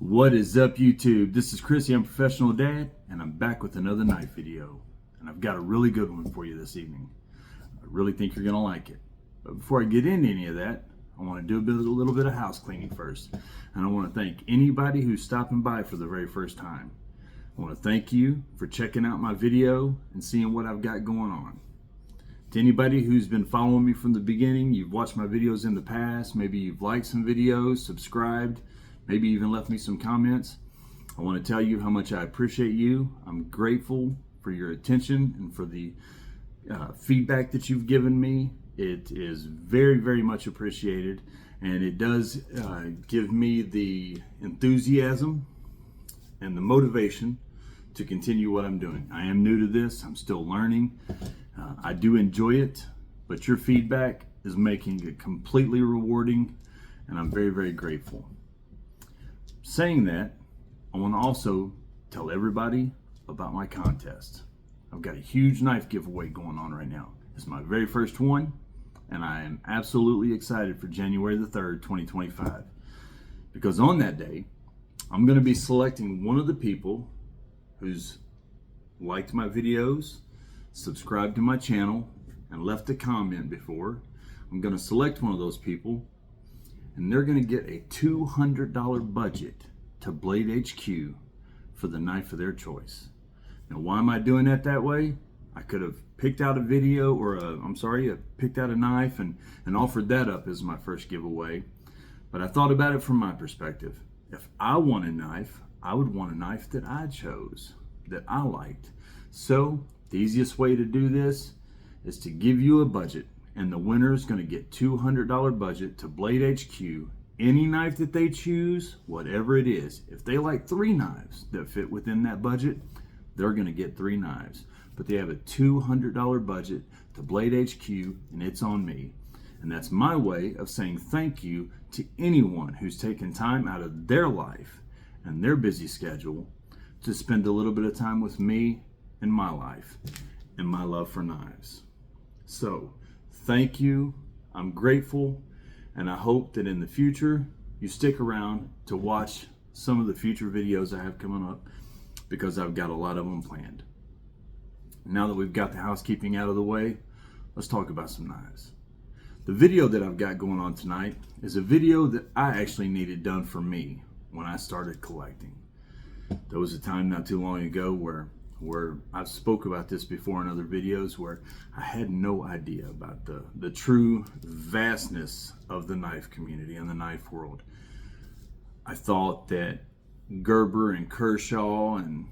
What is up, YouTube? This is Chris, the Unprofessional Dad, and I'm back with another knife video. And I've got a really good one for you this evening. I really think you're gonna like it. But before I get into any of that, I want to do a little bit of house cleaning first. And I want to thank anybody who's stopping by for the very first time. I want to thank you for checking out my video and seeing what I've got going on. To anybody who's been following me from the beginning, you've watched my videos in the past, maybe you've liked some videos, subscribed, maybe even left me some comments. I want to tell you how much I appreciate you. I'm grateful for your attention and for the feedback that you've given me. It is very, very much appreciated, and it does give me the enthusiasm and the motivation to continue what I'm doing. I am new to this. I'm still learning. I do enjoy it, but your feedback is making it completely rewarding, and I'm very, very grateful. Saying that, I want to also tell everybody about my contest. I've got a huge knife giveaway going on right now. It's my very first one, and I am absolutely excited for January the 3rd, 2025. Because on that day, I'm going to be selecting one of the people who's liked my videos, subscribed to my channel, and left a comment before. I'm going to select one of those people, and they're going to get a $200 budget to Blade HQ for the knife of their choice. Now, why am I doing that way? I could have picked out a video, picked out a knife and offered that up as my first giveaway. But I thought about it from my perspective. If I want a knife, I would want a knife that I chose, that I liked. So the easiest way to do this is to give you a budget, and the winner is going to get $200 budget to Blade HQ. Any knife that they choose, whatever it is. If they like 3 knives that fit within that budget, they're going to get 3 knives. But they have a $200 budget to Blade HQ, and it's on me. And that's my way of saying thank you to anyone who's taken time out of their life and their busy schedule to spend a little bit of time with me and my life and my love for knives. So, thank you. I'm grateful, and I hope that in the future you stick around to watch some of the future videos I have coming up, because I've got a lot of them planned. Now that we've got the housekeeping out of the way, let's talk about some knives. The video that I've got going on tonight is a video that I actually needed done for me when I started collecting. There was a time not too long ago where I've spoke about this before in other videos, where I had no idea about the true vastness of the knife community and the knife world. I thought that Gerber and Kershaw and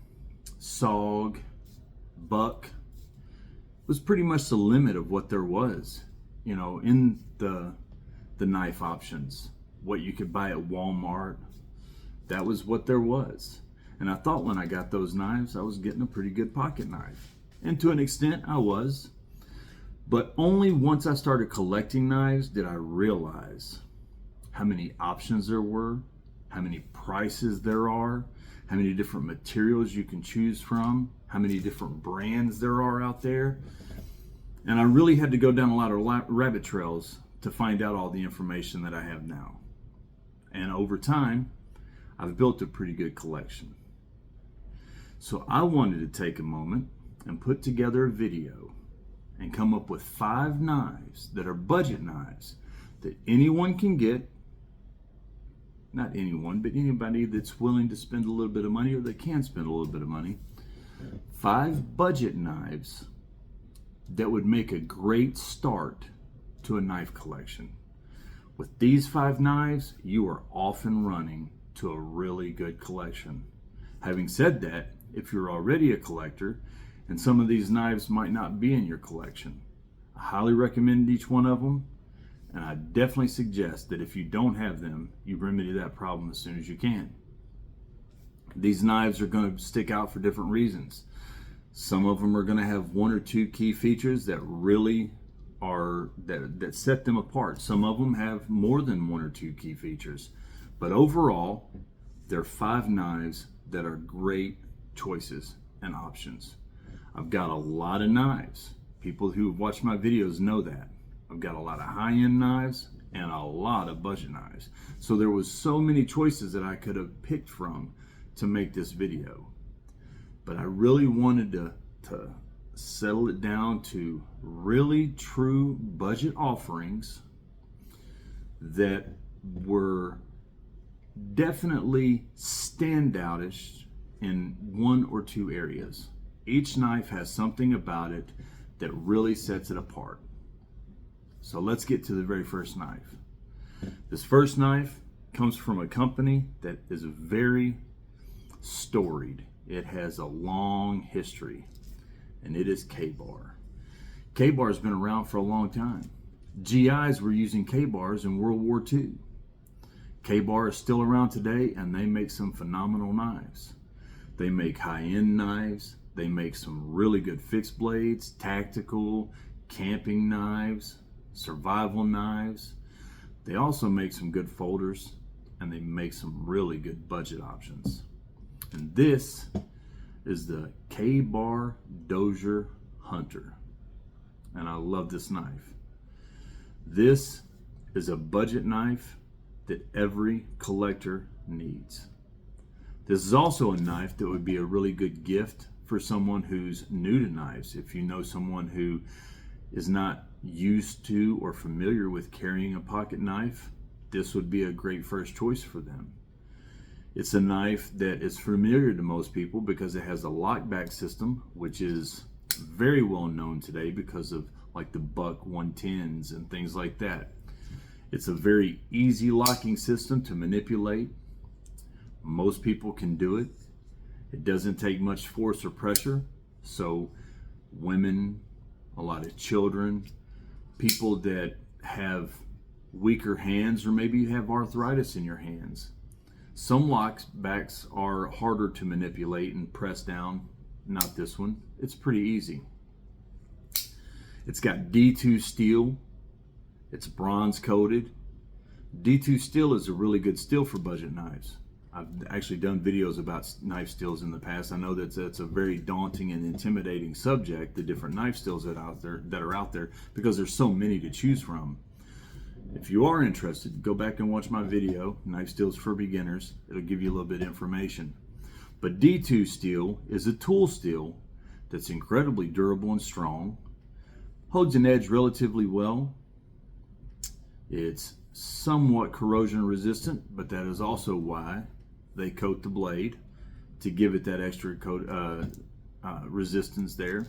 SOG, Buck was pretty much the limit of what there was, in the knife options. What you could buy at Walmart, that was what there was. And I thought when I got those knives, I was getting a pretty good pocket knife. And to an extent, I was. But only once I started collecting knives did I realize how many options there were, how many prices there are, how many different materials you can choose from, how many different brands there are out there. And I really had to go down a lot of rabbit trails to find out all the information that I have now. And over time, I've built a pretty good collection. So I wanted to take a moment and put together a video and come up with 5 knives that are budget knives that anyone can get. Not anyone, but anybody that's willing to spend a little bit of money, or that can spend a little bit of money. 5 budget knives that would make a great start to a knife collection. With these 5 knives, you are off and running to a really good collection. Having said that, if you're already a collector and some of these knives might not be in your collection, I highly recommend each one of them, and I definitely suggest that if you don't have them, you remedy that problem as soon as you can. These knives are going to stick out for different reasons. Some of them are going to have 1 or 2 key features that really are that set them apart. Some of them have more than 1 or 2 key features. But overall, they're 5 knives that are great choices and options. I've got a lot of knives. People who watch my videos know that. I've got a lot of high-end knives and a lot of budget knives. So there was so many choices that I could have picked from to make this video. But I really wanted to settle it down to really true budget offerings that were definitely standoutish in one or two areas. Each knife has something about it that really sets it apart. So let's get to the very first knife. This first knife comes from a company that is very storied. It has a long history, and it is Ka-Bar. Ka-Bar has been around for a long time. GIs were using Ka-Bars in World War II. Ka-Bar is still around today, and they make some phenomenal knives. They make high-end knives. They make some really good fixed blades, tactical, camping knives, survival knives. They also make some good folders, and they make some really good budget options. And this is the Ka-Bar Dozier Hunter. And I love this knife. This is a budget knife that every collector needs. This is also a knife that would be a really good gift for someone who's new to knives. If you know someone who is not used to or familiar with carrying a pocket knife, this would be a great first choice for them. It's a knife that is familiar to most people because it has a lockback system, which is very well known today because of like the Buck 110s and things like that. It's a very easy locking system to manipulate. Most people can do it. It doesn't take much force or pressure, so women, a lot of children, people that have weaker hands, or maybe you have arthritis in your hands. Some lockbacks are harder to manipulate and press down. Not this one. It's pretty easy. It's got D2 steel. It's bronze coated. D2 steel is a really good steel for budget knives. I've actually done videos about knife steels in the past. I know that's a very daunting and intimidating subject, the different knife steels that are out there, because there's so many to choose from. If you are interested, go back and watch my video, Knife Steels for Beginners. It'll give you a little bit of information. But D2 steel is a tool steel that's incredibly durable and strong, holds an edge relatively well. It's somewhat corrosion resistant, but that is also why they coat the blade to give it that extra resistance there.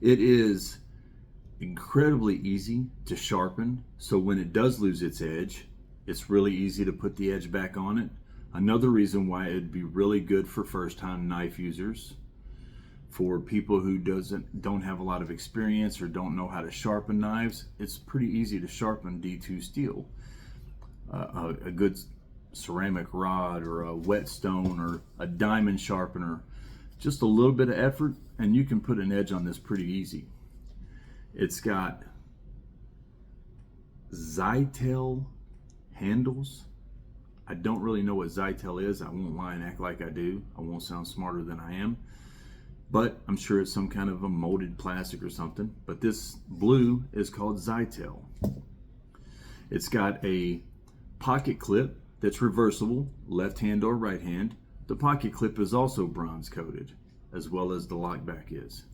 It is incredibly easy to sharpen, so when it does lose its edge, it's really easy to put the edge back on it. Another reason why it'd be really good for first-time knife users, for people who don't have a lot of experience or don't know how to sharpen knives. It's pretty easy to sharpen D2 steel. A good ceramic rod or a whetstone or a diamond sharpener, just a little bit of effort and you can put an edge on this pretty easy. It's got Zytel handles. I don't really know what Zytel is. I won't lie and act like I do. I won't sound smarter than I am. But I'm sure it's some kind of a molded plastic or something. But this blue is called Zytel. It's got a pocket clip that's reversible, left hand or right hand. The pocket clip is also bronze coated, as well as the lockback is.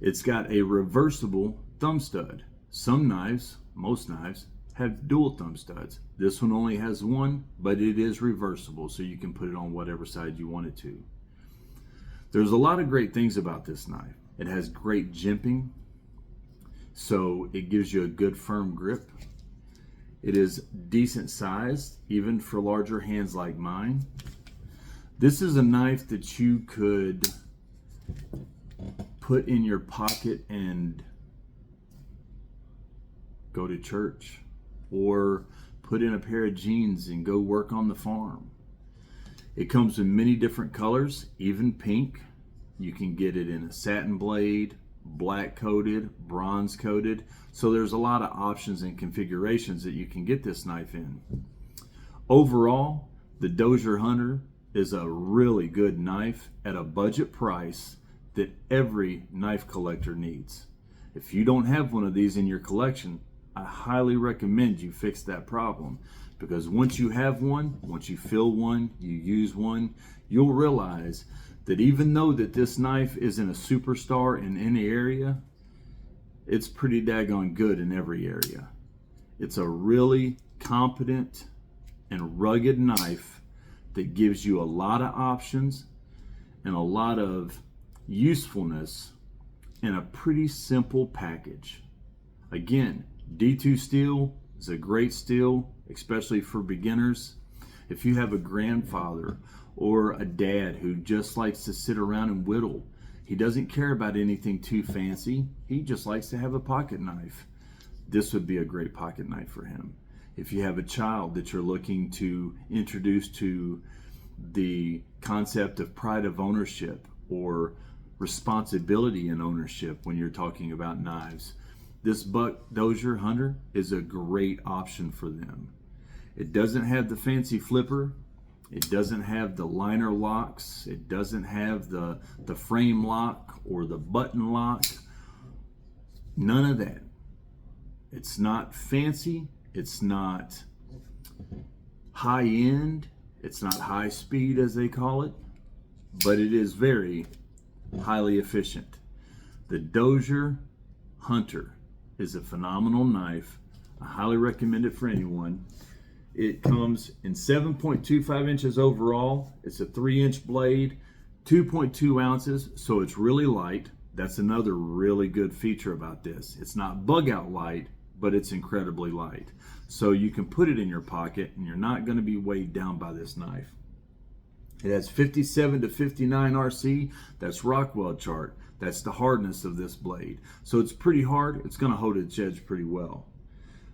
It's got a reversible thumb stud. Some knives, most knives, have dual thumb studs. This one only has one, but it is reversible, so you can put it on whatever side you want it to. There's a lot of great things about this knife. It has great jimping, so it gives you a good firm grip. It is decent sized, even for larger hands like mine. This is a knife that you could put in your pocket and go to church, or put in a pair of jeans and go work on the farm. It comes in many different colors, even pink. You can get it in a satin blade, black coated, bronze coated. So there's a lot of options and configurations that you can get this knife in. Overall, the Dozier Hunter is a really good knife at a budget price that every knife collector needs. If you don't have one of these in your collection, I highly recommend you fix that problem, because once you have one, once you fill one, you use one, you'll realize that even though that this knife isn't a superstar in any area, it's pretty daggone good in every area. It's a really competent and rugged knife that gives you a lot of options and a lot of usefulness in a pretty simple package. Again, D2 steel is a great steel, especially for beginners. If you have a grandfather or a dad who just likes to sit around and whittle, he doesn't care about anything too fancy, he just likes to have a pocket knife, this would be a great pocket knife for him. If you have a child that you're looking to introduce to the concept of pride of ownership or responsibility in ownership when you're talking about knives, this Buck Dozier Hunter is a great option for them. It doesn't have the fancy flipper, it doesn't have the liner locks, it doesn't have the frame lock or the button lock, none of that. It's not fancy, it's not high end, it's not high speed as they call it, but it is very highly efficient. The Dozier Hunter is a phenomenal knife. I highly recommend it for anyone. It comes in 7.25 inches overall. It's a 3-inch blade, 2.2 ounces, so it's really light. That's another really good feature about this. It's not bug out light, but it's incredibly light. So you can put it in your pocket and you're not going to be weighed down by this knife. It has 57 to 59 RC. That's Rockwell chart. That's the hardness of this blade. So it's pretty hard. It's going to hold its edge pretty well.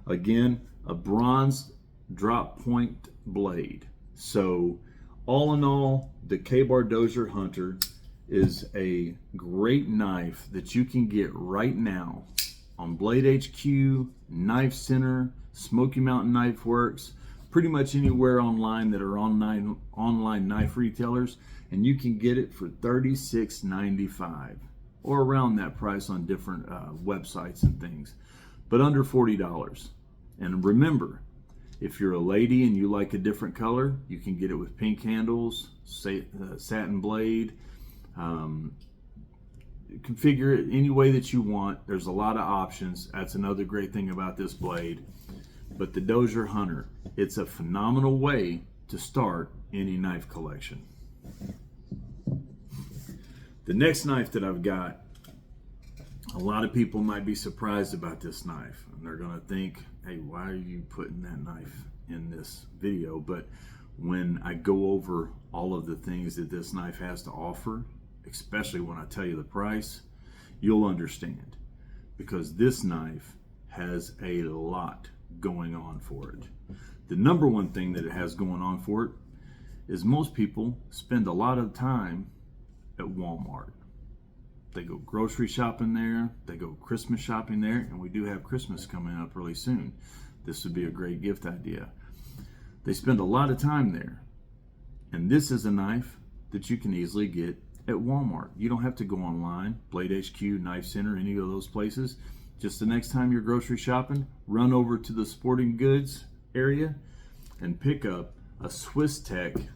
Again, a bronze drop point blade. So all in all, the Ka-Bar Dozier Hunter is a great knife that you can get right now on Blade HQ, Knife Center, Smoky Mountain Knife Works, pretty much anywhere online that are online knife retailers, and you can get it for $36.95 or around that price on different websites and things, but under $40. And remember, if you're a lady and you like a different color, you can get it with pink handles, satin blade. Configure it any way that you want. There's a lot of options. That's another great thing about this blade. But the Dozier Hunter, it's a phenomenal way to start any knife collection. The next knife that I've got, a lot of people might be surprised about this knife, and they're going to think, hey, why are you putting that knife in this video? But when I go over all of the things that this knife has to offer, especially when I tell you the price, you'll understand, because this knife has a lot going on for it. The number one thing that it has going on for it is most people spend a lot of time at Walmart. They go grocery shopping there, they go Christmas shopping there, and we do have Christmas coming up really soon. This would be a great gift idea. They spend a lot of time there, and this is a knife that you can easily get at Walmart. You don't have to go online, Blade HQ, Knife Center, any of those places. Just the next time you're grocery shopping, run over to the sporting goods area and pick up a Swisstech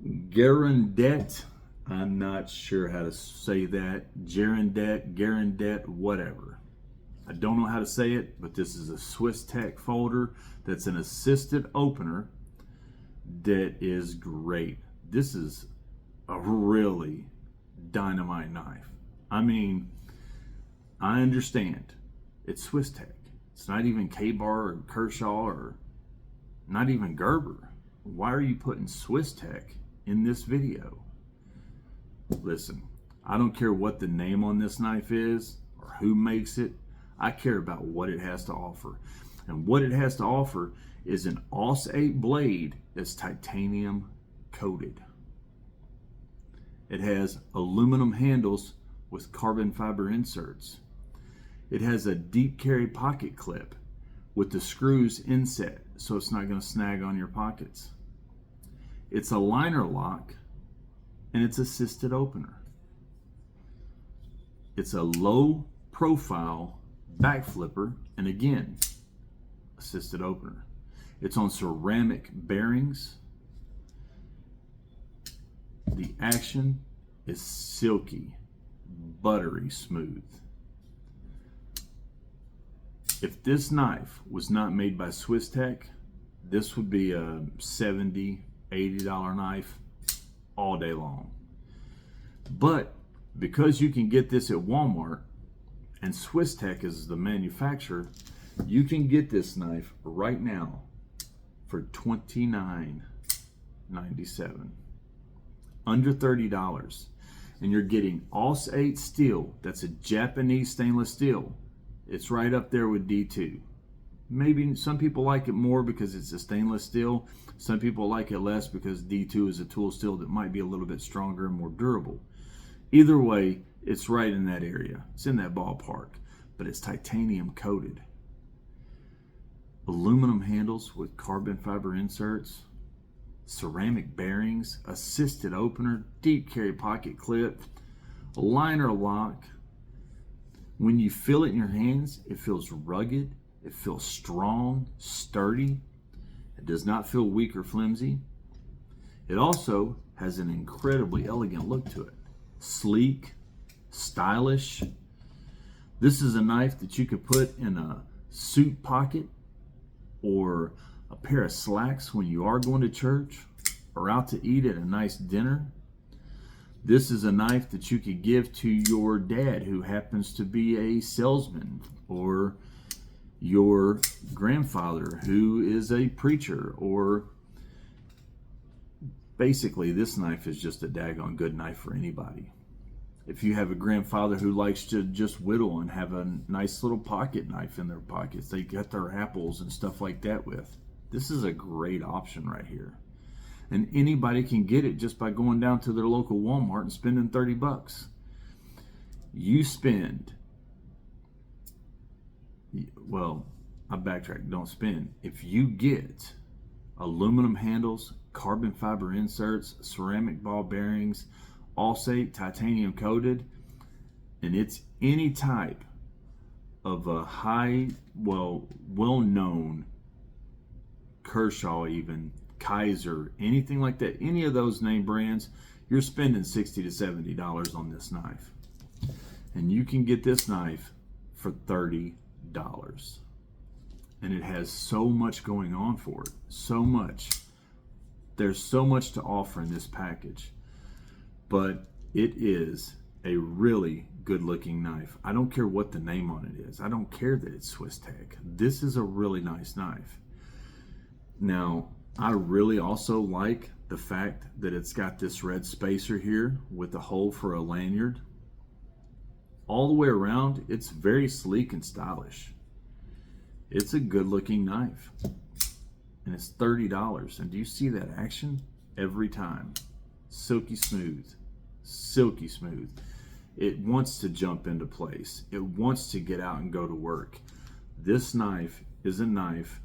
Garandet. I'm not sure how to say that. Garandet, whatever. I don't know how to say it, but this is a Swisstech folder that's an assisted opener that is great. This is a really dynamite knife. I mean, I understand it's Swisstech. It's not even Ka-Bar or Kershaw or not even Gerber. Why are you putting Swisstech in this video? Listen, I don't care what the name on this knife is or who makes it. I care about what it has to offer. And what it has to offer is an AUS 8 blade that's titanium coated. It has aluminum handles with carbon fiber inserts. It has a deep carry pocket clip with the screws inset so it's not going to snag on your pockets. It's a liner lock and it's assisted opener. It's a low profile back flipper, and again, assisted opener. It's on ceramic bearings. The action is silky, buttery smooth. If this knife was not made by Swisstech, this would be a $70, $80 knife all day long. But because you can get this at Walmart and Swisstech is the manufacturer, you can get this knife right now for $29.97. Under $30. And you're getting AUS-8 steel. That's a Japanese stainless steel. It's right up there with D2. Maybe some people like it more because it's a stainless steel. Some people like it less because D2 is a tool steel that might be a little bit stronger and more durable. Either way, it's right in that area. It's in that ballpark, but it's titanium coated. Aluminum handles with carbon fiber inserts, ceramic bearings, assisted opener, deep carry pocket clip, a liner lock. When you feel it in your hands, it feels rugged, it feels strong, sturdy. It does not feel weak or flimsy. It also has an incredibly elegant look to it. Sleek, stylish. This is a knife that you could put in a suit pocket or a pair of slacks when you are going to church or out to eat at a nice dinner. This is a knife that you could give to your dad who happens to be a salesman, or your grandfather who is a preacher, or basically this knife is just a daggone good knife for anybody. If you have a grandfather who likes to just whittle and have a nice little pocket knife in their pockets, they get their apples and stuff like that with, this is a great option right here. And anybody can get it just by going down to their local Walmart and spending 30 bucks. You spend, well, I backtrack, don't spend. If you get aluminum handles, carbon fiber inserts, ceramic ball bearings, AUS-8 titanium coated, and it's any type of a well-known Kershaw, even Kaiser, anything like that, any of those name brands, you're spending $60 to $70 on this knife. And you can get this knife for $30. And it has so much going on for it. So much. There's so much to offer in this package. But it is a really good looking knife. I don't care what the name on it is. I don't care that it's Swisstech. This is a really nice knife. Now, I really also like the fact that it's got this red spacer here with a hole for a lanyard. All the way around, it's very sleek and stylish. It's a good looking knife. And it's $30. And do you see that action? Every time. Silky smooth. Silky smooth. It wants to jump into place. It wants to get out and go to work. This knife is a knife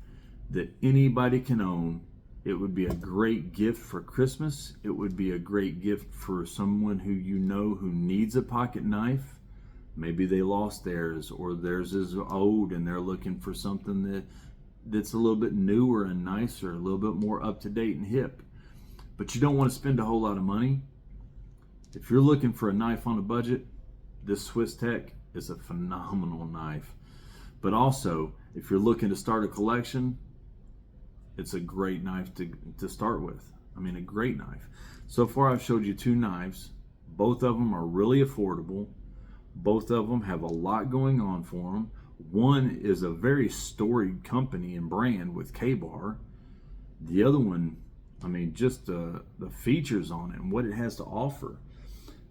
that anybody can own. It would be a great gift for Christmas. It would be a great gift for someone who you know who needs a pocket knife. Maybe they lost theirs, or theirs is old and they're looking for something that's a little bit newer and nicer, a little bit more up to date and hip. But you don't want to spend a whole lot of money. If you're looking for a knife on a budget, this Swisstech is a phenomenal knife. But also, if you're looking to start a collection, it's a great knife to start with. I mean, a great knife. So far, I've showed you two knives. Both of them are really affordable. Both of them have a lot going on for them. One is a very storied company and brand with Ka-Bar. The other one, I mean, just the features on it and what it has to offer.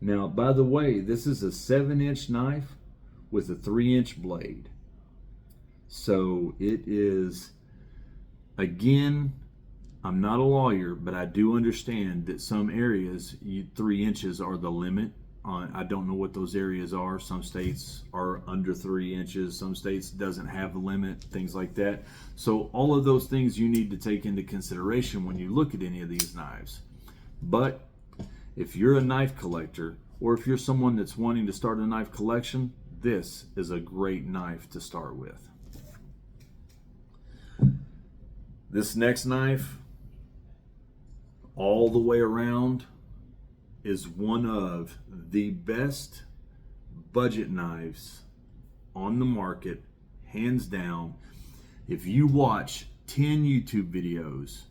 Now, by the way, this is a 7-inch knife with a 3-inch blade. So it is, again, I'm not a lawyer, but I do understand that some areas, 3 inches are the limit. I don't know what those areas are. Some states are under 3 inches. Some states doesn't have a limit, things like that. So all of those things you need to take into consideration when you look at any of these knives. But if you're a knife collector, or if you're someone that's wanting to start a knife collection, this is a great knife to start with. This next knife, all the way around, is one of the best budget knives on the market, hands down. If you watch 10 YouTube videos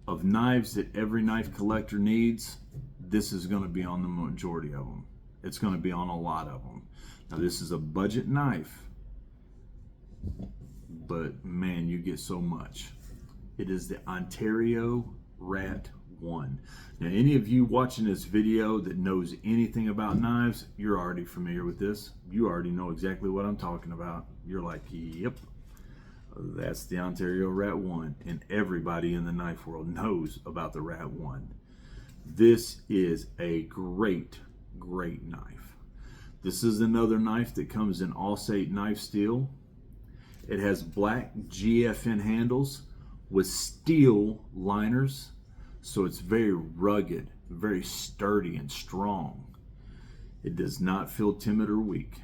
of knives that every knife collector needs, this is going to be on the majority of them. It's going to be on a lot of them. Now, this is a budget knife, but man, you get so much. It is the Ontario Rat 1. Now, any of you watching this video that knows anything about knives, you're already familiar with this. You already know exactly what I'm talking about. You're like, yep, that's the Ontario Rat 1. And everybody in the knife world knows about the Rat 1. This is a great, great knife. This is another knife that comes in Allstate knife steel. It has black GFN handles with steel liners, so it's very rugged, very sturdy and strong. It does not feel timid or weak.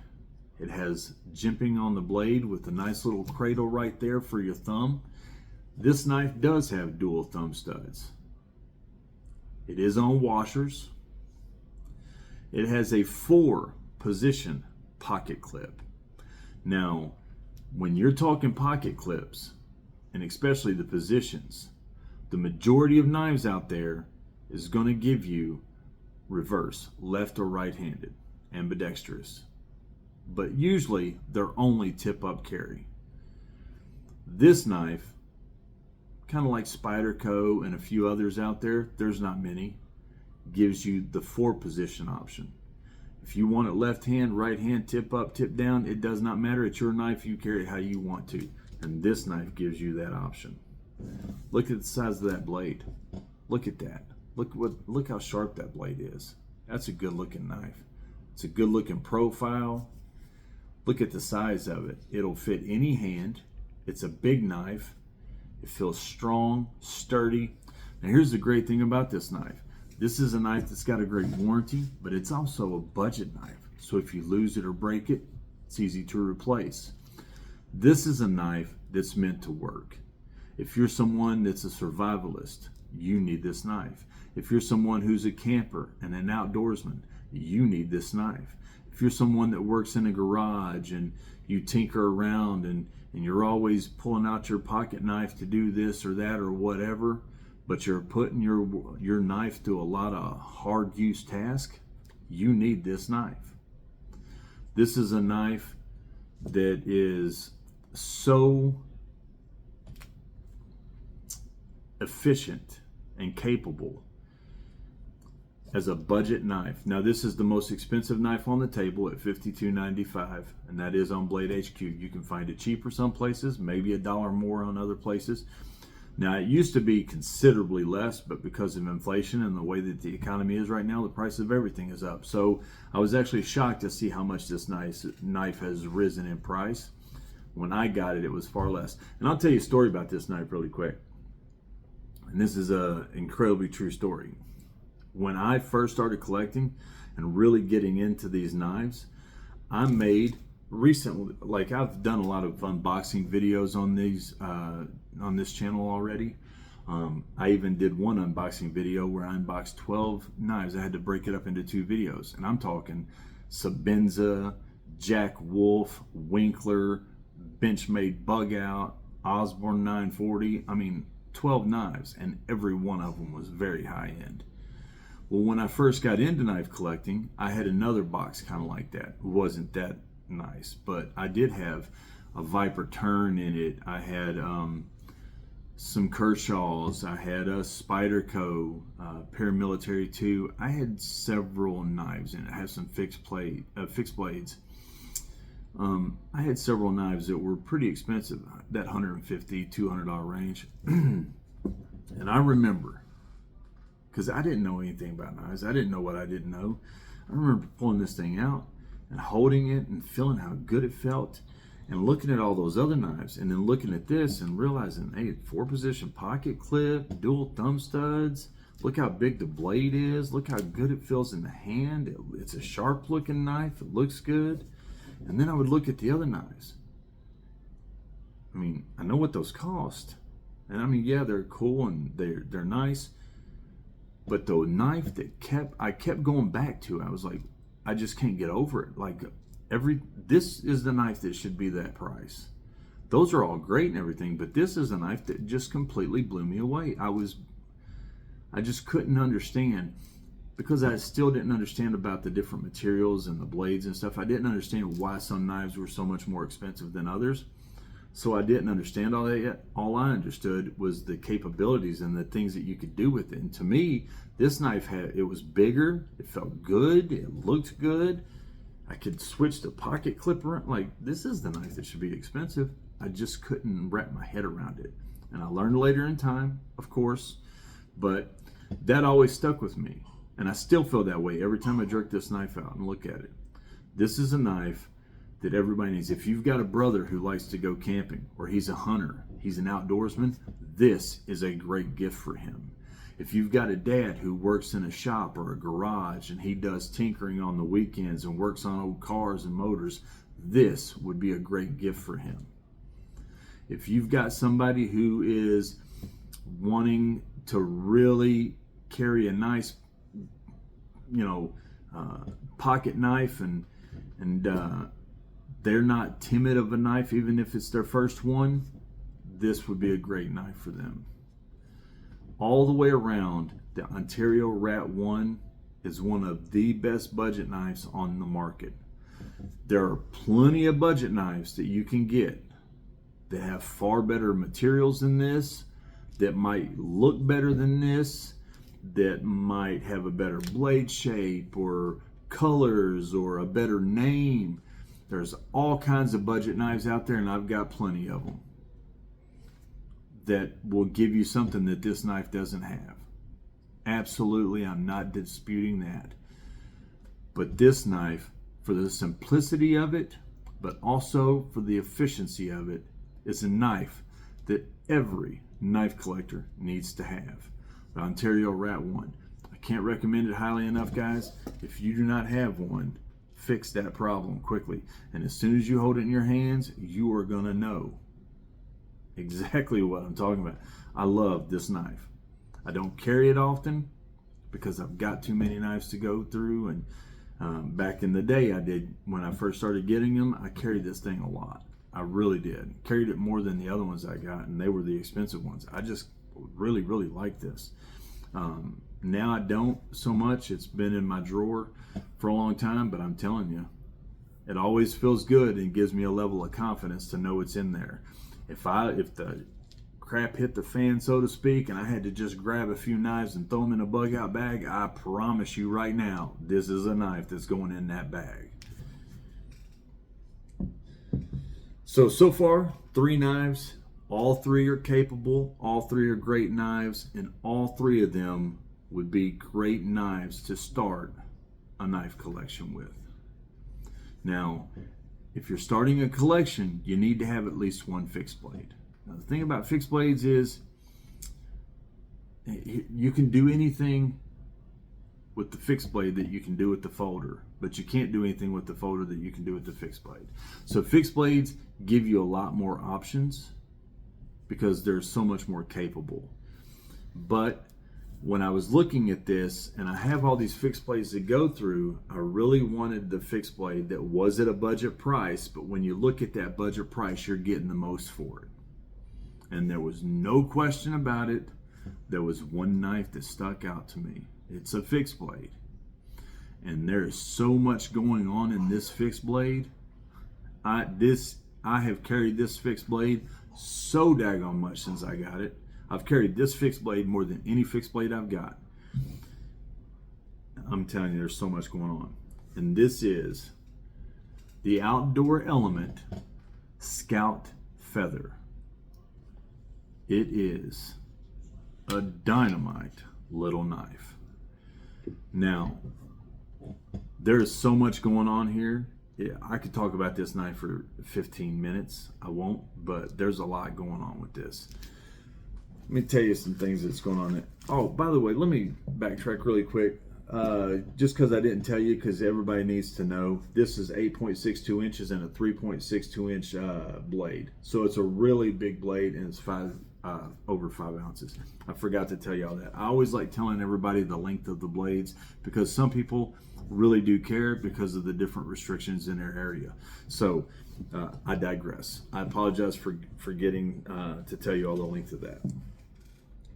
It has jimping on the blade with a nice little cradle right there for your thumb. This knife does have dual thumb studs. It is on washers. It has a 4-position pocket clip. Now, when you're talking pocket clips, and especially the positions, the majority of knives out there is going to give you reverse, left or right-handed, ambidextrous. But usually they're only tip-up carry. This knife, kind of like Spyderco and a few others out there, there's not many, gives you the 4-position option. If you want it left hand, right hand, tip up, tip down, it does not matter. It's your knife. You carry it how you want to. And this knife gives you that option. Look at the size of that blade. Look at that. Look how sharp that blade is. That's a good looking knife. It's a good looking profile. Look at the size of it. It'll fit any hand. It's a big knife. It feels strong, sturdy. Now here's the great thing about this knife. This is a knife that's got a great warranty, but it's also a budget knife. So if you lose it or break it, it's easy to replace. This is a knife that's meant to work. If you're someone that's a survivalist, you need this knife. If you're someone who's a camper and an outdoorsman, you need this knife. If you're someone that works in a garage and you tinker around and you're always pulling out your pocket knife to do this or that or whatever, but you're putting your knife to a lot of hard use tasks, you need this knife. This is a knife that is so efficient and capable as a budget knife. Now this is the most expensive knife on the table at $52.95, and that is on Blade HQ. You can find it cheaper some places, maybe $1 more on other places. Now it used to be considerably less, but because of inflation and the way that the economy is right now, the price of everything is up. So I was actually shocked to see how much this knife has risen in price. When I got it, it was far less. And I'll tell you a story about this knife really quick. And this is an incredibly true story. When I first started collecting and really getting into these knives, I made recently, like I've done a lot of unboxing videos on these on this channel already. I even did one unboxing video where I unboxed 12 knives. I had to break it up into 2 videos, and I'm talking Sebenza, Jack Wolf, Winkler, Benchmade Bug Out, Osborne 940. I mean, 12 knives, and every one of them was very high end. Well, when I first got into knife collecting, I had another box kind of like that. It wasn't that nice, but I did have a Viper Turn in it. I had some Kershaws. I had a Spyderco Paramilitary 2. I had several knives in it. I had some fixed blades. I had several knives that were pretty expensive, that $150, $200 range. And I remember, because I didn't know anything about knives, I didn't know what I didn't know. I remember pulling this thing out and holding it and feeling how good it felt and looking at all those other knives and then looking at this and realizing, hey, 4-position pocket clip, dual thumb studs, look how big the blade is, look how good it feels in the hand. It's a sharp looking knife, it looks good. And then I would look at the other knives. I mean, I know what those cost. And I mean, yeah, they're cool and they're nice. But the knife that I kept going back to, I was like, I just can't get over it. Like this is the knife that should be that price. Those are all great and everything, but this is a knife that just completely blew me away. I just couldn't understand, because I still didn't understand about the different materials and the blades and stuff. I didn't understand why some knives were so much more expensive than others. So I didn't understand all that yet. All I understood was the capabilities and the things that you could do with it. And to me, this knife it was bigger, it felt good, it looked good. I could switch the pocket clip around. Like, this is the knife that should be expensive. I just couldn't wrap my head around it. And I learned later in time, of course, but that always stuck with me. And I still feel that way every time I jerk this knife out and look at it. This is a knife that everybody needs. If you've got a brother who likes to go camping, or he's a hunter, he's an outdoorsman, this is a great gift for him. If you've got a dad who works in a shop or a garage and he does tinkering on the weekends and works on old cars and motors, this would be a great gift for him. If you've got somebody who is wanting to really carry a nice, pocket knife and they're not timid of a knife, even if it's their first one, this would be a great knife for them. All the way around, the Ontario Rat 1 is one of the best budget knives on the market. There are plenty of budget knives that you can get that have far better materials than this, that might look better than this, that might have a better blade shape or colors or a better name. There's all kinds of budget knives out there, and I've got plenty of them that will give you something that this knife doesn't have. Absolutely, I'm not disputing that. But this knife, for the simplicity of it, but also for the efficiency of it, is a knife that every knife collector needs to have. The Ontario Rat 1. I can't recommend it highly enough, guys. If you do not have one, fix that problem quickly. And as soon as you hold it in your hands, you are going to know exactly what I'm talking about. I love this knife. I don't carry it often because I've got too many knives to go through. And back in the day, I did, when I first started getting them, I carried this thing a lot. I really did. Carried it more than the other ones I got, and they were the expensive ones. I just really, really like this. Now I don't so much. It's been in my drawer for a long time, but I'm telling you, it always feels good and gives me a level of confidence to know it's in there. If the crap hit the fan, so to speak, and I had to just grab a few knives and throw them in a bug out bag, I promise you right now, this is a knife that's going in that bag. So far, 3 knives. All 3 are capable, all 3 are great knives, and all 3 of them would be great knives to start a knife collection with. Now, if you're starting a collection, you need to have at least one fixed blade. Now, the thing about fixed blades is you can do anything with the fixed blade that you can do with the folder, but you can't do anything with the folder that you can do with the fixed blade. So fixed blades give you a lot more options because they're so much more capable. But when I was looking at this, and I have all these fixed blades to go through, I really wanted the fixed blade that was at a budget price, but when you look at that budget price, you're getting the most for it. And there was no question about it. There was one knife that stuck out to me. It's a fixed blade. And there is so much going on in this fixed blade. I have carried this fixed blade so daggone much since I got it. I've carried this fixed blade more than any fixed blade I've got. I'm telling you, there's so much going on. And this is the Outdoor Element Scout Feather. It is a dynamite little knife. Now, there is so much going on here. Yeah, I could talk about this knife for 15 minutes. I won't, but there's a lot going on with this. Let me tell you some things that's going on there. Oh, by the way, let me backtrack really quick. just because I didn't tell you, because everybody needs to know, this is 8.62 inches and a 3.62 inch blade. So it's a really big blade, and it's over 5 ounces. I forgot to tell you all that. I always like telling everybody the length of the blades, because some people really do care because of the different restrictions in their area. So I digress. I apologize for forgetting to tell you all the length of that.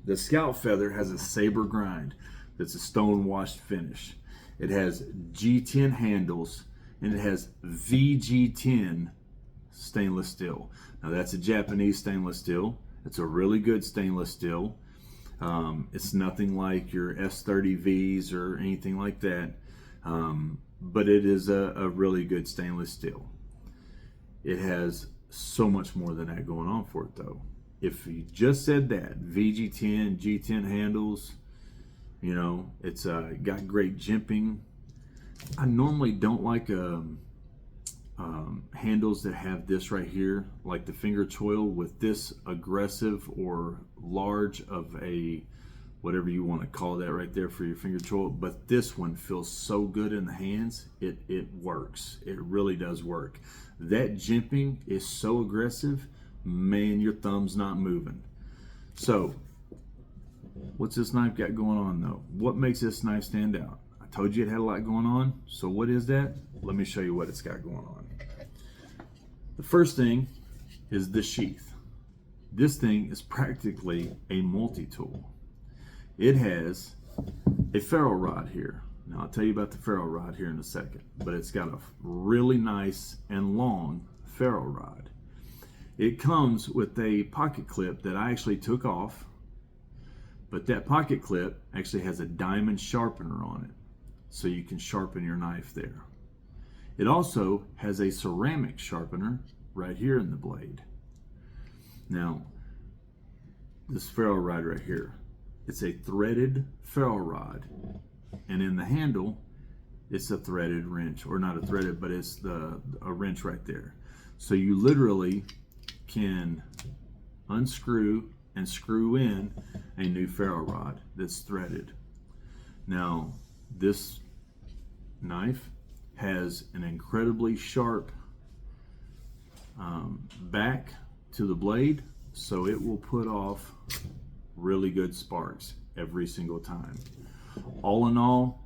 The Scout Feather has a saber grind that's a stone washed finish. It has G10 handles, and it has VG10 stainless steel. Now that's a Japanese stainless steel. It's a really good stainless steel. It's nothing like your S30Vs or anything like that, but it is a really good stainless steel. It has so much more than that going on for it, though. If you just said that, VG10, G10 handles, you know, it's got great jimping. I normally don't like handles that have this right here, like the finger choil, with this aggressive or large of a, whatever you want to call that right there for your finger choil. But this one feels so good in the hands. It works. It really does work. That jimping is so aggressive, man, your thumb's not moving. So what's this knife got going on, though? What makes this knife stand out? I told you it had a lot going on. So what is that? Let me show you what it's got going on. The first thing is the sheath. This thing is practically a multi-tool. It has a ferro rod here. Now I'll tell you about the ferro rod here in a second, but it's got a really nice and long ferro rod. It comes with a pocket clip that I actually took off, but that pocket clip actually has a diamond sharpener on it, so you can sharpen your knife there. It also has a ceramic sharpener right here in the blade. Now, this ferro rod right here, it's a threaded ferro rod, and in the handle, it's a threaded wrench, or not a threaded, but it's a wrench right there. So you literally can unscrew and screw in a new ferro rod that's threaded. Now, this knife has an incredibly sharp back to the blade, so it will put off really good sparks every single time. All in all,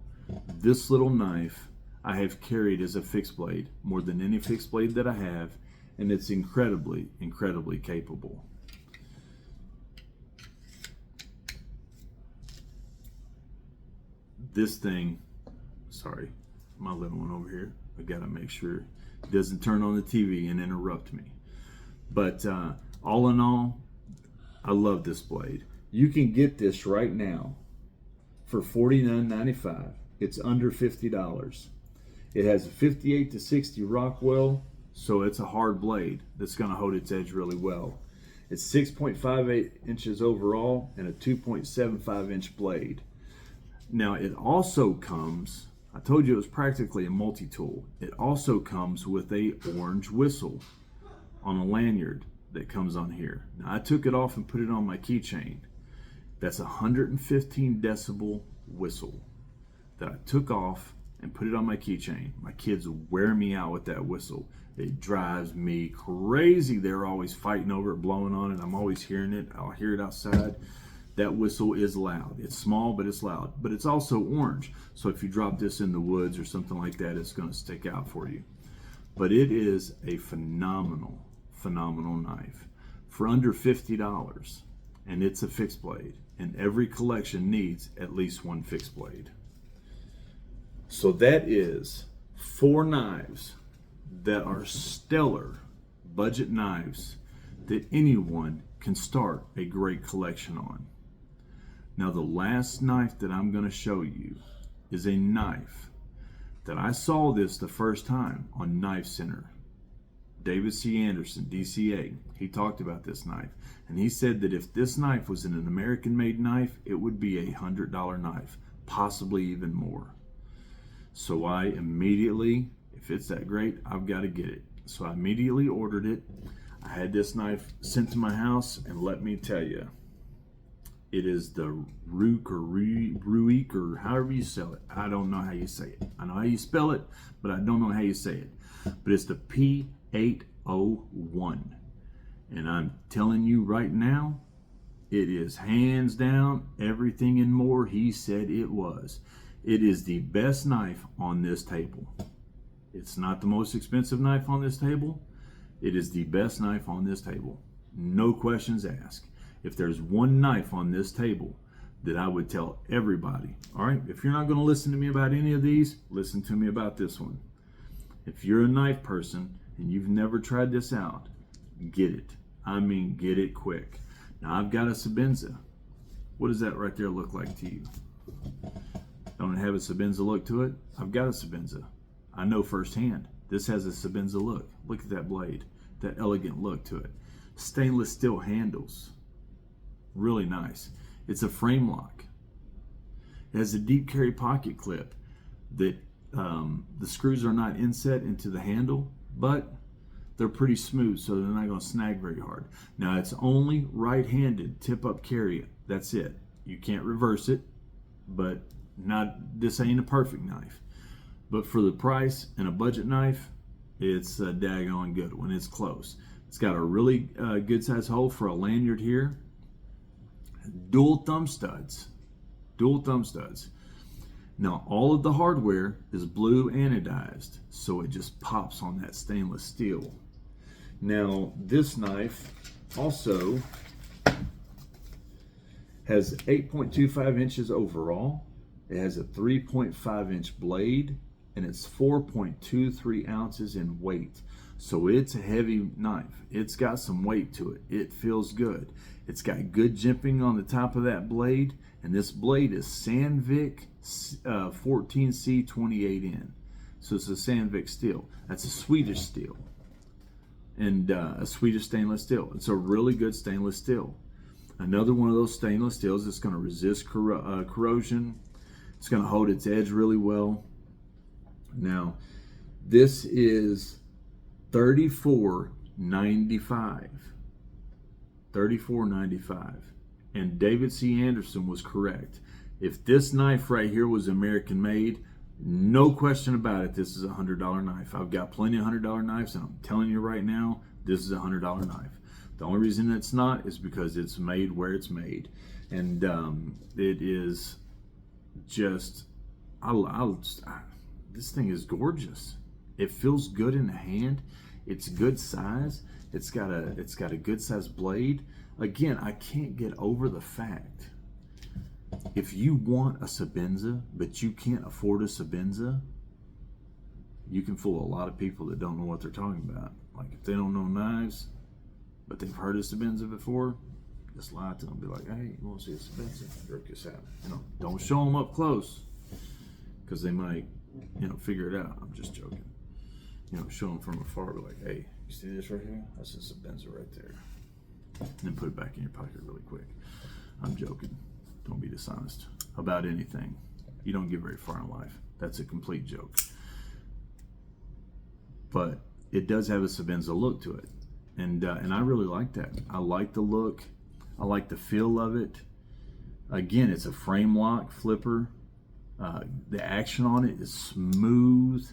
this little knife I have carried as a fixed blade more than any fixed blade that I have, and it's incredibly, incredibly capable. This thing, sorry, my little one over here, I gotta make sure it doesn't turn on the TV and interrupt me. But all in all, I love this blade. You can get this right now for $49.95. It's under $50. It has a 58 to 60 Rockwell, so it's a hard blade that's going to hold its edge really well. It's 6.58 inches overall and a 2.75 inch blade. Now it also comes, I told you it was practically a multi-tool. It also comes with a orange whistle on a lanyard that comes on here. Now I took it off and put it on my keychain. That's a 115 decibel whistle that I took off and put it on my keychain. My kids wear me out with that whistle. It drives me crazy. They're always fighting over it, blowing on it. I'm always hearing it. I'll hear it outside. That whistle is loud. It's small, but it's loud. But it's also orange. So if you drop this in the woods or something like that, it's going to stick out for you. But it is a phenomenal, phenomenal knife for under $50. And it's a fixed blade. And every collection needs at least one fixed blade. So that is 4 knives that are stellar budget knives that anyone can start a great collection on. Now the last knife that I'm going to show you is a knife that I saw this the first time on Knife Center. David C. Anderson, DCA, he talked about this knife, and he said that if this knife was an American-made knife, it would be a $100 knife, possibly even more. So I immediately, if it's that great, I've got to get it. So I immediately ordered it. I had this knife sent to my house, and let me tell you, It is the Ruik or however you sell it. I don't know how you say it. I know how you spell it, but I don't know how you say it. But it's the P801. And I'm telling you right now, it is hands down everything and more he said it was. It is the best knife on this table. It's not the most expensive knife on this table. It is the best knife on this table. No questions asked. If there's one knife on this table that I would tell everybody, all right, if you're not going to listen to me about any of these, listen to me about this one. If you're a knife person and you've never tried this out, get it. I mean, get it quick. Now, I've got a Sebenza. What does that right there look like to you? Don't it have a Sebenza look to it? I've got a Sebenza. I know firsthand. This has a Sebenza look. Look at that blade, that elegant look to it. Stainless steel handles. Really nice. It's a frame lock. It has a deep carry pocket clip that the screws are not inset into the handle, but they're pretty smooth, so they're not going to snag very hard. Now, it's only right-handed tip-up carry. That's it. You can't reverse it, but this ain't a perfect knife. But for the price and a budget knife, it's a daggone good one. It's close. It's got a really good size hole for a lanyard here. Dual thumb studs. Now, all of the hardware is blue anodized, so it just pops on that stainless steel. Now, this knife also has 8.25 inches overall. It has a 3.5 inch blade, and it's 4.23 ounces in weight. So it's a heavy knife. It's got some weight to it. It feels good. It's got good jimping on the top of that blade, and this blade is Sandvik 14C28N. So it's a Sandvik steel. That's a Swedish steel, and a Swedish stainless steel. It's a really good stainless steel. Another one of those stainless steels that's going to resist corrosion. It's going to hold its edge really well. Now, this is $34.95. $34.95. And David C. Anderson was correct. If this knife right here was American made, no question about it, this is a $100 knife. I've got plenty of $100 knives, and I'm telling you right now, this is a $100 knife. The only reason it's not is because it's made where it's made. And it is just, this thing is gorgeous. It feels good in the hand. It's good size. It's got a good size blade. Again, I can't get over the fact, if you want a Sebenza, but you can't afford a Sebenza, you can fool a lot of people that don't know what they're talking about. Like, if they don't know knives, but they've heard of Sebenza before, just lie to them. Be like, hey, you want to see a Sebenza? Jerk this out. Don't show them up close, because they might, figure it out. I'm just joking. Show them from afar. Be like, hey, you see this right here? That's a Sebenza right there. And then put it back in your pocket really quick. I'm joking. Don't be dishonest about anything. You don't get very far in life. That's a complete joke. But it does have a Sebenza look to it. And I really like that. I like the look. I like the feel of it. Again, it's a frame lock flipper. The action on it is smooth.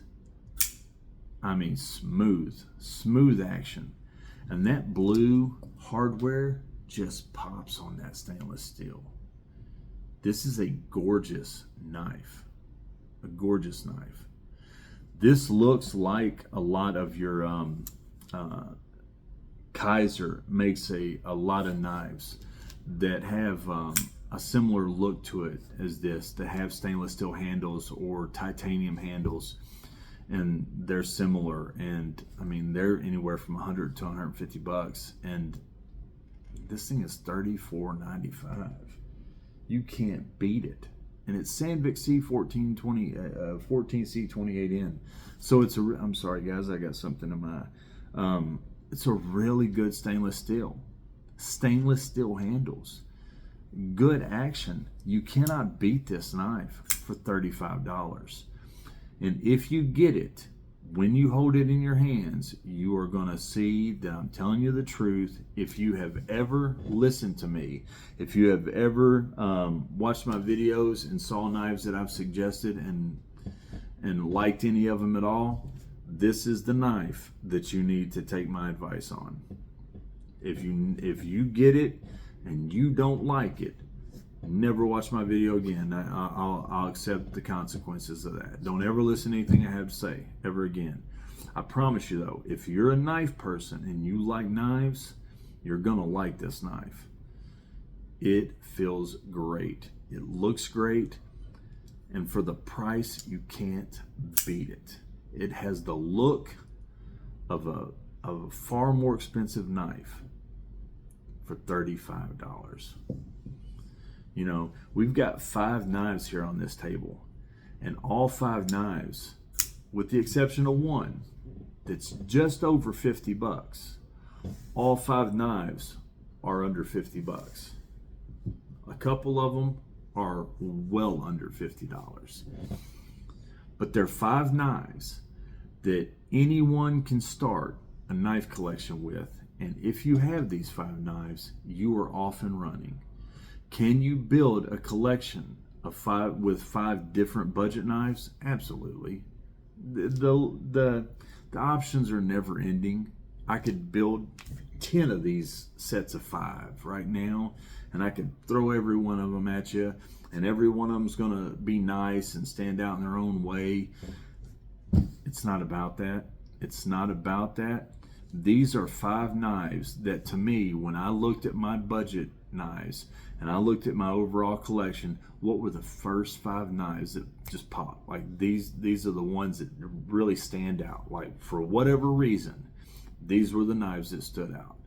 I mean, smooth action. And that blue hardware just pops on that stainless steel. This is a gorgeous knife. A gorgeous knife. This looks like a lot of your Kaiser makes a lot of knives that have a similar look to it as this, that have stainless steel handles or titanium handles, and they're similar. And I mean, they're anywhere from $100 to $150, and this thing is $34.95. You can't beat it. And it's Sandvik C14C28N. So it's I'm sorry guys, I got something in my it's a really good stainless steel handles, good action. You cannot beat this knife for $35. And if you get it, when you hold it in your hands, you are going to see that I'm telling you the truth. If you have ever listened to me, if you have ever watched my videos and saw knives that I've suggested and liked any of them at all, this is the knife that you need to take my advice on. If you get it and you don't like it, never watch my video again. I'll accept the consequences of that. Don't ever listen to anything I have to say ever again. I promise you though, if you're a knife person and you like knives, you're gonna like this knife. It feels great. It looks great. And for the price, you can't beat it. It has the look of a far more expensive knife for $35. You know, we've got 5 knives here on this table, and all 5 knives, with the exception of one that's just over 50 bucks, all 5 knives are under 50 bucks. A couple of them are well under $50. But they're 5 knives that anyone can start a knife collection with, and if you have these 5 knives, you are off and running. Can you build a collection of 5 different budget knives? Absolutely. The options are never ending. I could build 10 of these sets of 5 right now, and I could throw every one of them at you, and every one of them's going to be nice and stand out in their own way. It's not about that. It's not about that. These are 5 knives that, to me, when I looked at my budget knives and I looked at my overall collection, what were the first 5 knives that just popped? Like these are the ones that really stand out. Like, for whatever reason, these were the knives that stood out.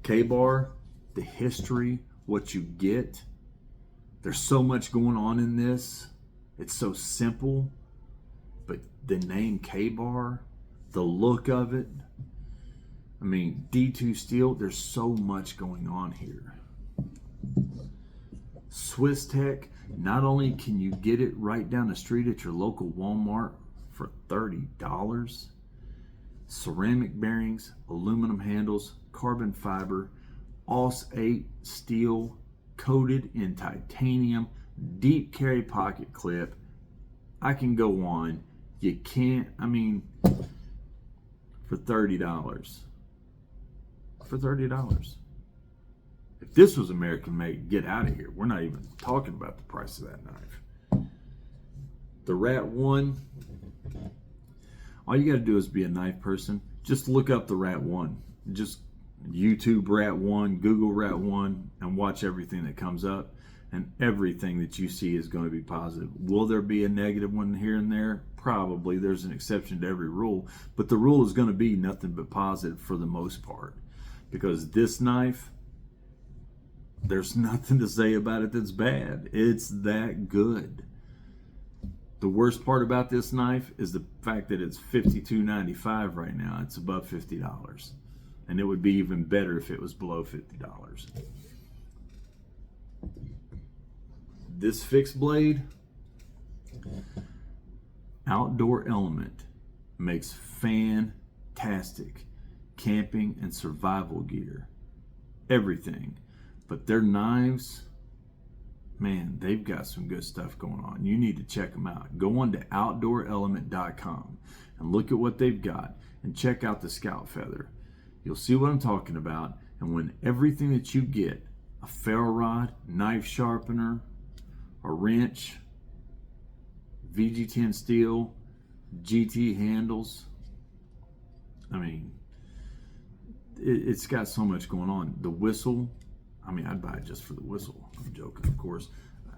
Ka-Bar, the history, what you get. There's so much going on in this. It's so simple, but the name Ka-Bar, the look of it, I mean, D2 steel, there's so much going on here. Swiss-Tech, not only can you get it right down the street at your local Walmart for $30, ceramic bearings, aluminum handles, carbon fiber, AUS-8 steel, coated in titanium, deep carry pocket clip. I can go on. You can't, I mean, for $30. For $30. If this was American made, get out of here. We're not even talking about the price of that knife. The Rat 1, all you got to do is be a knife person. Just look up the Rat 1. Just YouTube Rat 1, Google Rat 1, and watch everything that comes up. And everything that you see is going to be positive. Will there be a negative one here and there? Probably. There's an exception to every rule. But the rule is going to be nothing but positive for the most part. Because this knife, there's nothing to say about it that's bad. It's that good. The worst part about this knife is the fact that it's $52.95 right now. It's above $50. And it would be even better if it was below $50. This fixed blade, Outdoor Element, makes fantastic camping and survival gear. Everything. But their knives, man, they've got some good stuff going on. You need to check them out. Go on to OutdoorElement.com and look at what they've got and check out the Scout Feather. You'll see what I'm talking about. And when everything that you get, a ferro rod, knife sharpener, a wrench, VG10 steel, GT handles, I mean, it's got so much going on. The whistle, I mean, I'd buy it just for the whistle. I'm joking, of course.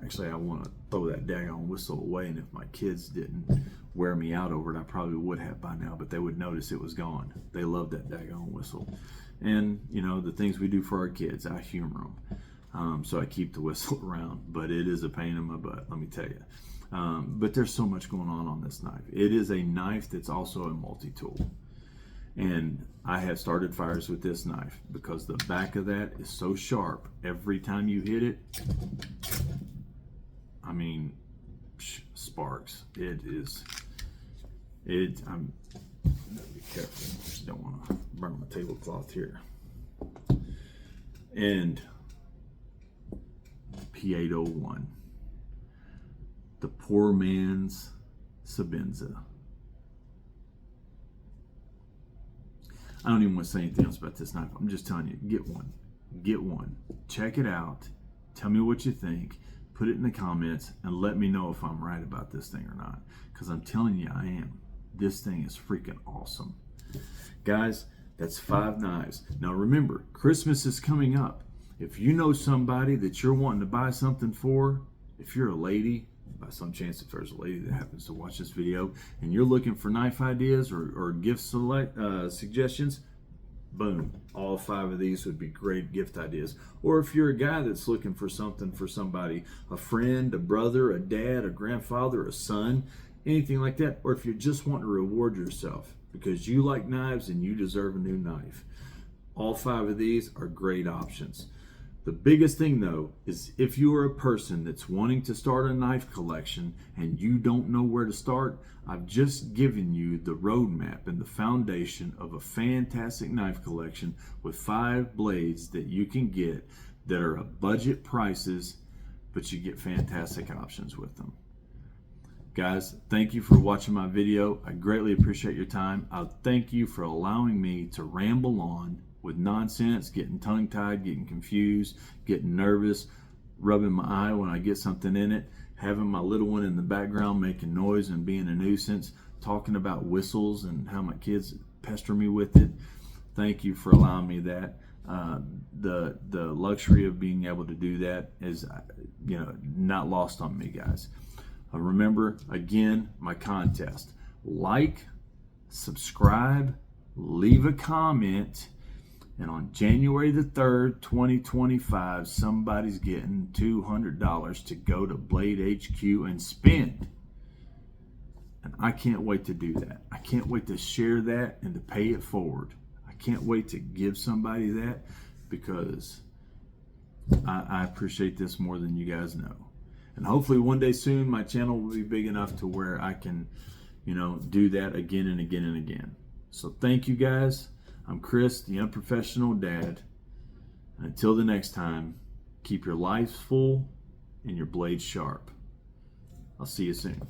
Actually, I want to throw that daggone whistle away, and if my kids didn't wear me out over it, I probably would have by now, but they would notice it was gone. They love that daggone whistle. And, you know, the things we do for our kids, I humor them. So I keep the whistle around, but it is a pain in my butt, let me tell you. But there's so much going on this knife. It is a knife that's also a multi-tool. And I have started fires with this knife because the back of that is so sharp. Every time you hit it, I mean, sparks. It's I'm gotta be careful. Don't want to burn my tablecloth here. And P801, the poor man's Sebenza. I don't even want to say anything else about this knife. I'm just telling you, get one. Get one. Check it out. Tell me what you think. Put it in the comments and let me know if I'm right about this thing or not. Because I'm telling you, I am. This thing is freaking awesome. Guys, that's 5 knives. Now remember, Christmas is coming up. If you know somebody that you're wanting to buy something for, if you're a lady, by some chance if there's a lady that happens to watch this video, and you're looking for knife ideas or gift suggestions, boom, all 5 of these would be great gift ideas. Or if you're a guy that's looking for something for somebody, a friend, a brother, a dad, a grandfather, a son, anything like that. Or if you just want to reward yourself because you like knives and you deserve a new knife, all 5 of these are great options. The biggest thing though is if you are a person that's wanting to start a knife collection and you don't know where to start, I've just given you the roadmap and the foundation of a fantastic knife collection with 5 blades that you can get that are at budget prices, but you get fantastic options with them. Guys, thank you for watching my video. I greatly appreciate your time. I thank you for allowing me to ramble on with nonsense, getting tongue-tied, getting confused, getting nervous, rubbing my eye when I get something in it, having my little one in the background making noise and being a nuisance, talking about whistles and how my kids pester me with it. Thank you for allowing me that. The luxury of being able to do that is, not lost on me, guys. Remember, again, my contest. Like, subscribe, leave a comment, and on January the 3rd, 2025, somebody's getting $200 to go to Blade HQ and spend. And I can't wait to do that. I can't wait to share that and to pay it forward. I can't wait to give somebody that because I appreciate this more than you guys know. And hopefully one day soon, my channel will be big enough to where I can, do that again and again and again. So thank you guys. I'm Chris, the Unprofessional Dad. And until the next time, keep your lives full and your blades sharp. I'll see you soon.